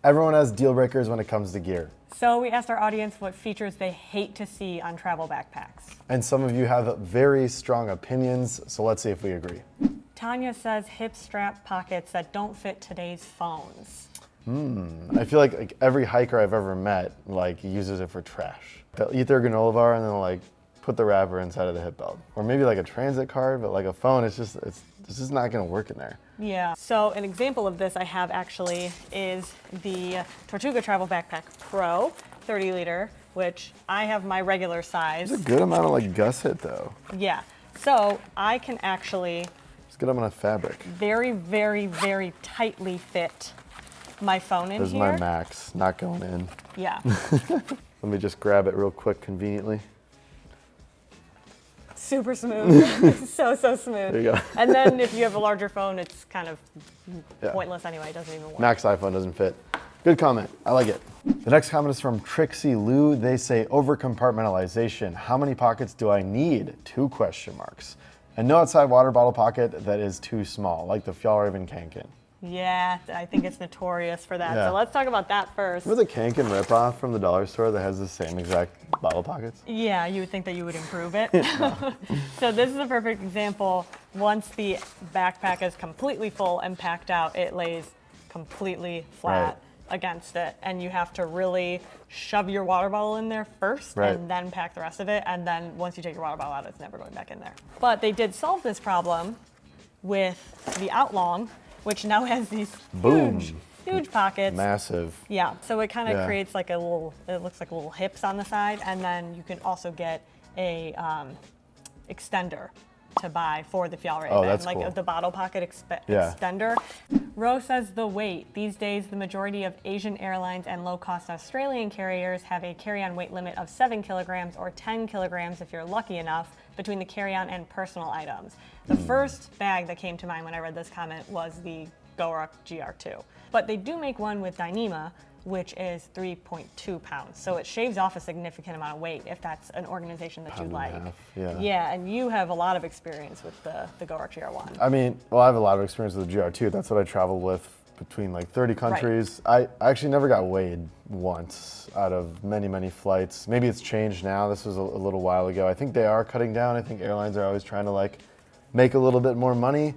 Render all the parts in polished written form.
Everyone has deal breakers when it comes to gear. So we asked our audience what features they hate to see on travel backpacks. And some of you have very strong opinions, so let's see if we agree. Tanya says hip strap pockets that don't fit today's phones. I feel like every hiker I've ever met uses it for trash. They'll eat their granola bar and then put the wrapper inside of the hip belt. Or maybe a transit card, but a phone, it's just not gonna work in there. Yeah, so an example of this I have actually is the Tortuga Travel Backpack Pro 30 liter, which I have my regular size. It's a good amount of gusset though. Yeah, so I can actually It's a good amount of fabric. very, very, very tightly fit my phone in This is here. my max, not going in. Yeah. Let me just grab it real quick conveniently. Super smooth. It's so smooth. There you go. And then if you have a larger phone, it's kind of pointless anyway. It doesn't even work. Max iPhone doesn't fit. Good comment, I like it. The next comment is from Trixie Lou. They say, over compartmentalization, how many pockets do I need? 2 question marks. And no outside water bottle pocket that is too small, like the Fjallraven Kanken. Yeah, I think it's notorious for that. Yeah. So let's talk about that first. Remember the Kanken ripoff from the dollar store that has the same exact bottle pockets? Yeah, you would think that you would improve it. So this is a perfect example. Once the backpack is completely full and packed out, it lays completely flat against it. And you have to really shove your water bottle in there first and then pack the rest of it. And then once you take your water bottle out, it's never going back in there. But they did solve this problem with the Outlong, which now has these huge pockets. Massive. Yeah, so it kind of creates it looks like little hips on the side, and then you can also get a extender to buy for the Fjallraven. Oh, that's cool. The bottle pocket extender. Ro says the weight. These days, the majority of Asian airlines and low-cost Australian carriers have a carry-on weight limit of 7 kilograms or 10 kilograms if you're lucky enough between the carry-on and personal items. The first bag that came to mind when I read this comment was the GoRuck GR2. But they do make one with Dyneema, which is 3.2 pounds. So it shaves off a significant amount of weight if that's an organization that you like. Yeah, and you have a lot of experience with the GoRuck GR1. I mean, well, I have a lot of experience with the GR2. That's what I traveled with between 30 countries. I actually never got weighed once out of many flights. Maybe it's changed now. This was a little while ago. I think they are cutting down. I think airlines are always trying to make a little bit more money.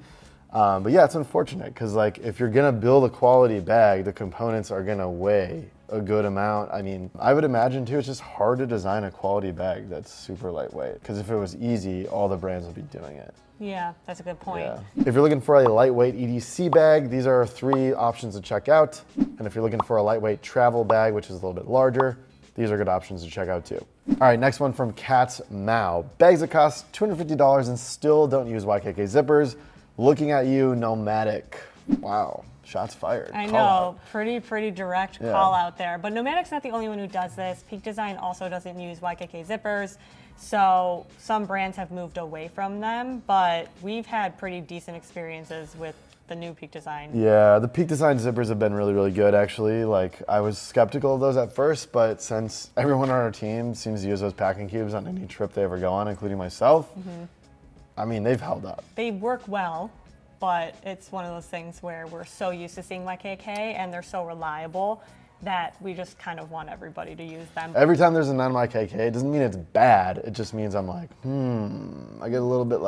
But yeah, it's unfortunate because if you're gonna build a quality bag, the components are gonna weigh a good amount. I mean, I would imagine too, it's just hard to design a quality bag that's super lightweight, because if it was easy, all the brands would be doing it. Yeah, that's a good point. Yeah. If you're looking for a lightweight EDC bag, these are 3 options to check out. And if you're looking for a lightweight travel bag, which is a little bit larger, these are good options to check out too. All right, next one from Cat's Mao. Bags that cost $250 and still don't use YKK zippers. Looking at you, Nomadic. Wow, shots fired. I know, pretty direct call out there. But Nomadic's not the only one who does this. Peak Design also doesn't use YKK zippers. So some brands have moved away from them, but we've had pretty decent experiences with the new Peak Design. Yeah, the Peak Design zippers have been really good actually. I was skeptical of those at first, but since everyone on our team seems to use those packing cubes on any trip they ever go on, including myself, I mean, they've held up. They work well, but it's one of those things where we're so used to seeing YKK and they're so reliable that we just kind of want everybody to use them. Every time there's a non-YKK, it doesn't mean it's bad. It just means I'm I get a little bit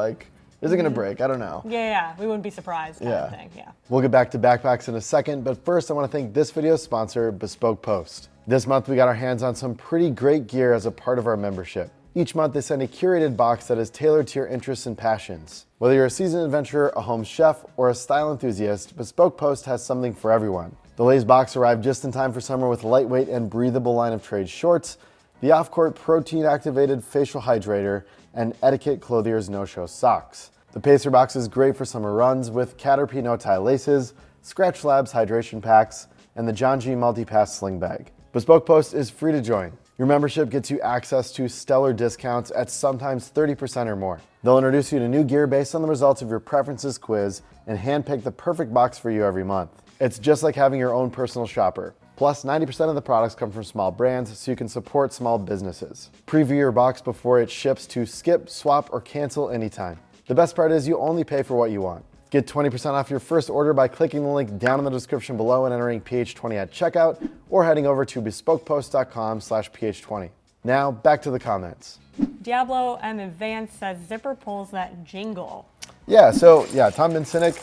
is it gonna break? I don't know. Yeah, we wouldn't be surprised kind of thing, We'll get back to backpacks in a second, but first I wanna thank this video's sponsor, Bespoke Post. This month we got our hands on some pretty great gear as a part of our membership. Each month they send a curated box that is tailored to your interests and passions. Whether you're a seasoned adventurer, a home chef, or a style enthusiast, Bespoke Post has something for everyone. The Lay's box arrived just in time for summer with a lightweight and breathable line of trade shorts, the off-court protein-activated facial hydrator, and Etiquette Clothier's no-show socks. The Pacer box is great for summer runs with Caterpie no-tie laces, Scratch Labs hydration packs, and the John G multi-pass sling bag. Bespoke Post is free to join. Your membership gets you access to stellar discounts at sometimes 30% or more. They'll introduce you to new gear based on the results of your preferences quiz and handpick the perfect box for you every month. It's just like having your own personal shopper. Plus, 90% of the products come from small brands, so you can support small businesses. Preview your box before it ships to skip, swap, or cancel anytime. The best part is you only pay for what you want. Get 20% off your first order by clicking the link down in the description below and entering PH20 at checkout, or heading over to bespokepost.com/PH20. Now, back to the comments. Diablo M. Advance says zipper pulls that jingle. Yeah, so Tom Ben Cynic,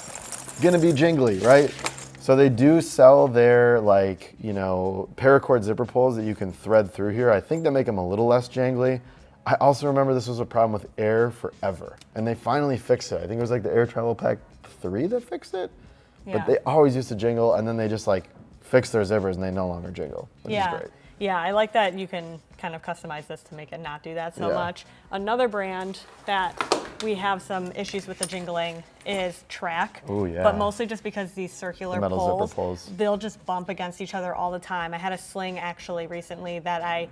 gonna be jingly, right? So they do sell their paracord zipper pulls that you can thread through here. I think they make them a little less jangly. I also remember this was a problem with Air forever, and they finally fixed it. I think it was like the Air Travel Pack 3 that fixed it, but they always used to jingle, and then they just fixed their zippers and they no longer jingle, which is great. Yeah, I like that you can kind of customize this to make it not do that so much. Another brand that we have some issues with the jingling is Track. Oh yeah. But mostly just because these circular metal poles, zipper pulls, they'll just bump against each other all the time. I had a sling actually recently that I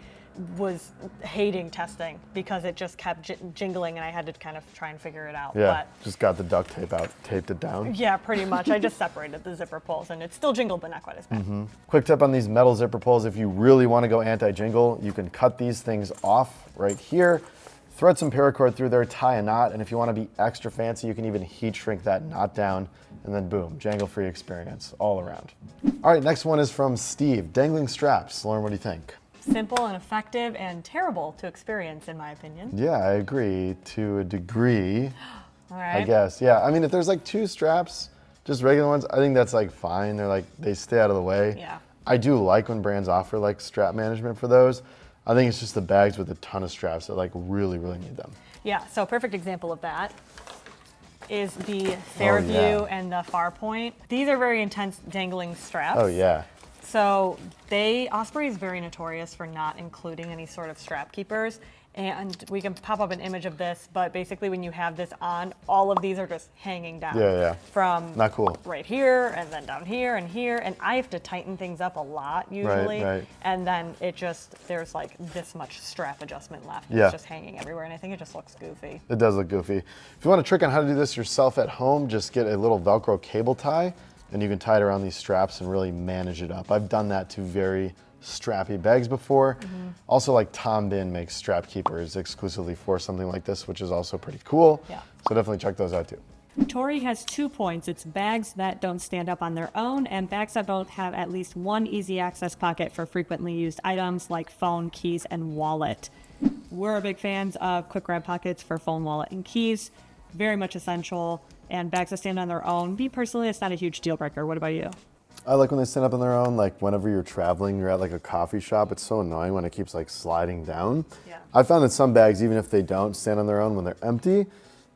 was hating testing because it just kept jingling and I had to kind of try and figure it out. Yeah, but just got the duct tape out, taped it down. Yeah, pretty much. I just separated the zipper pulls and it still jingled, but not quite as bad. Quick tip on these metal zipper pulls, if you really want to go anti-jingle, you can cut these things off right here, thread some paracord through there, tie a knot, and if you want to be extra fancy, you can even heat shrink that knot down, and then boom, jangle-free experience all around. All right, next one is from Steve, Dangling Straps. Lauren, what do you think? Simple and effective and terrible to experience, in my opinion. Yeah, I agree to a degree. All right. I guess, yeah. I mean, if there's two straps, just regular ones, I think that's fine. They're they stay out of the way. Yeah. I do like when brands offer strap management for those. I think it's just the bags with a ton of straps that really, really need them. Yeah, so a perfect example of that is the Fairview and the Farpoint. These are very intense dangling straps. Oh yeah. So Osprey is very notorious for not including any sort of strap keepers. And we can pop up an image of this, but basically when you have this on, all of these are just hanging down. Yeah. From not cool. Right here, and then down here, and here. And I have to tighten things up a lot usually. Right. And then there's this much strap adjustment left. Yeah. It's just hanging everywhere, and I think it just looks goofy. It does look goofy. If you want a trick on how to do this yourself at home, just get a little Velcro cable tie, and you can tie it around these straps and really manage it up. I've done that to very strappy bags before. Also, Tom Ben makes strap keepers exclusively for something like this, which is also pretty cool. Yeah. So definitely check those out too. Tori has 2 points. It's bags that don't stand up on their own and bags that don't have at least one easy access pocket for frequently used items like phone, keys, and wallet. We're big fans of quick grab pockets for phone, wallet, and keys. Very much essential. And bags that stand on their own, me personally, it's not a huge deal breaker. What about you? I like when they stand up on their own, whenever you're traveling, you're at a coffee shop, it's so annoying when it keeps sliding down. Yeah. I found that some bags, even if they don't stand on their own when they're empty,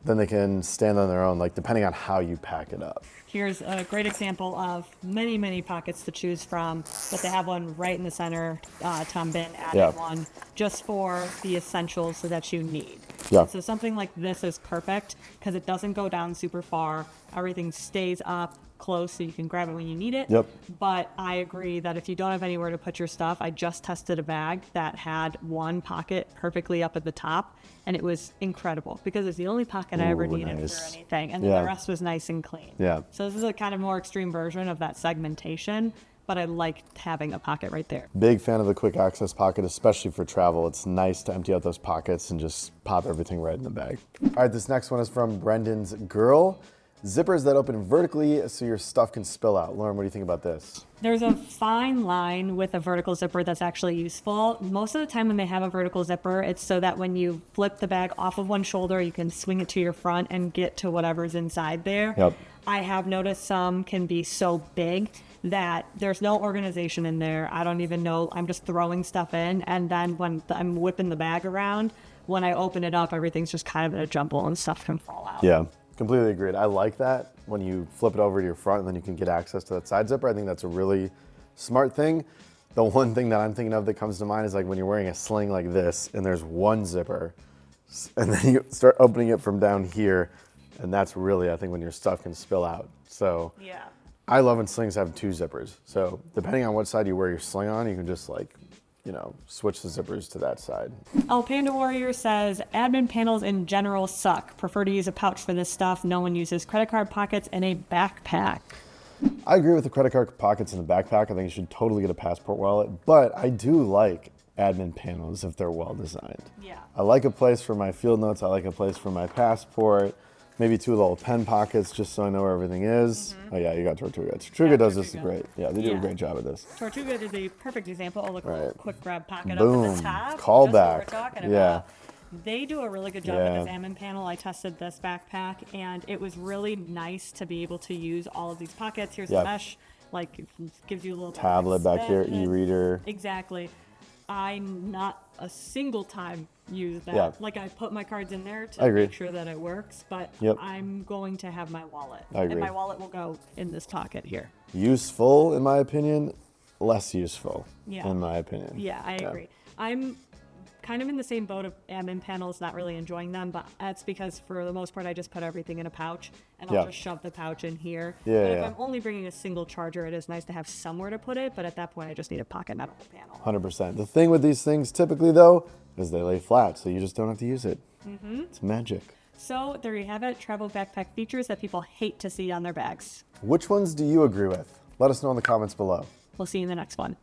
then they can stand on their own, depending on how you pack it up. Here's a great example of many, many pockets to choose from, but they have one right in the center. Tom Ben added one just for the essentials that you need. Yeah. So something like this is perfect because it doesn't go down super far. Everything stays up close so you can grab it when you need it. Yep. But I agree that if you don't have anywhere to put your stuff, I just tested a bag that had one pocket perfectly up at the top, and it was incredible because it's the only pocket I ever needed for anything, and then the rest was nice and clean. Yeah. So this is a kind of more extreme version of that segmentation, but I liked having a pocket right there. Big fan of the quick access pocket, especially for travel. It's nice to empty out those pockets and just pop everything right in the bag. All right, this next one is from Brendan's Girl. Zippers that open vertically so your stuff can spill out. Lauren, what do you think about this? There's a fine line with a vertical zipper that's actually useful. Most of the time when they have a vertical zipper, it's so that when you flip the bag off of one shoulder, you can swing it to your front and get to whatever's inside there. Yep. I have noticed some can be so big that there's no organization in there. I don't even know. I'm just throwing stuff in, and then when I'm whipping the bag around, when I open it up, everything's just kind of in a jumble and stuff can fall out. Yeah. Completely agreed. I like that when you flip it over to your front and then you can get access to that side zipper. I think that's a really smart thing. The one thing that I'm thinking of that comes to mind is when you're wearing a sling like this and there's one zipper and then you start opening it from down here, and that's really, I think, when your stuff can spill out. So Yeah. I love when slings have 2 zippers. So depending on what side you wear your sling on, you can just switch the zippers to that side. El Panda Warrior says, admin panels in general suck. Prefer to use a pouch for this stuff. No one uses credit card pockets in a backpack. I agree with the credit card pockets in the backpack. I think you should totally get a passport wallet, but I do like admin panels if they're well designed. Yeah. I like a place for my field notes. I like a place for my passport. Maybe 2 little pen pockets just so I know where everything is. Oh yeah, you got Tortuga. Tortuga does this great. Yeah, they do a great job at this. Tortuga is a perfect example. Oh, look, a little quick grab pocket up Boom. at the top. Callback. Just what we're talking Yeah. about. They do a really good job with this Ammon panel. I tested this backpack, and it was really nice to be able to use all of these pockets. Here's the mesh, like, it gives you a little tablet back here, e-reader. Exactly. I not a single time use that. Yeah. Like, I put my cards in there to make sure that it works, but I'm going to have my wallet. I agree. And my wallet will go in this pocket here. Useful, in my opinion. Less useful, in my opinion. Yeah, I agree. I'm kind of in the same boat of Ammon panels, not really enjoying them, but that's because for the most part I just put everything in a pouch, and I'll just shove the pouch in here. But if I'm only bringing a single charger, it is nice to have somewhere to put it, but at that point I just need a pocket, not a whole panel. 100%. The thing with these things typically though is they lay flat, so you just don't have to use it. It's magic. So there you have it, travel backpack features that people hate to see on their bags. Which ones do you agree with? Let us know in the comments below. We'll see you in the next one.